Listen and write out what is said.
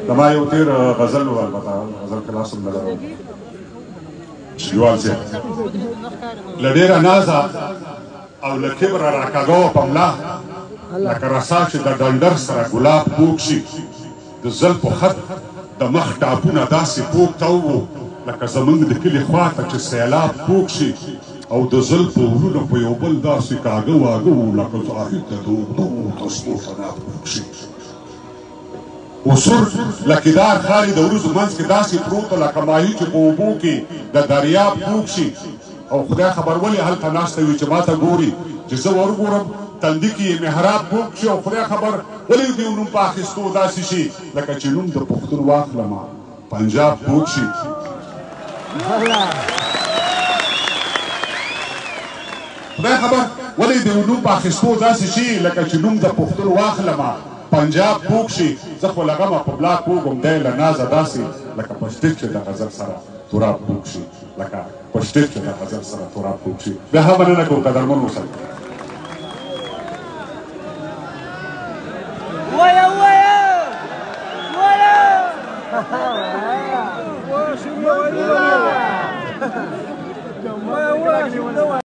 زما یو تیر غزل و البته غزل خلاص هم لرم شلیوال صاحب له ډېره نازه او له کبره راکاږه په ملا لکه رسا چې د ډنډر سره ګلاب پوک شي د زلفو خط د مخ ټاپونه داسې پوک تو وو لکه زمونږ د کلي خواته چې سیلاب پوک شي او د زلفو ورونه په یو بل داسې کاږه واږه وو لکه زاهد د اوږدو تسبو تناب پوک شي وسور لکهدار ښاري د وروځو منځ کې داسې پروت و لکه ماهي چې په اوبو کې د دریاب پوک شي او خدای خبر ولې هلته ناسته وي چې ماته ګوري چې زه ورګورم تندي کې محراب پوک شي او خدای خبر ولې دې نوم په اخیستو داسې شي لکه چې نوم د پښتون واخلمه پنجاب پوک شي خدای خبر ولې دې نوم په اخیستو داسې شي لکه چې نوم د پښتون واخلمه پنجاب پوک شي زه خو لغمه په بلاک وږم دی له نازه داسې لکه پشتیک چې د غزل سره تراب پوک شي لکه پشتیک چې د غزل سره تراب پوک شي بیا هم مننه کوم قدرمن اوسئ ويا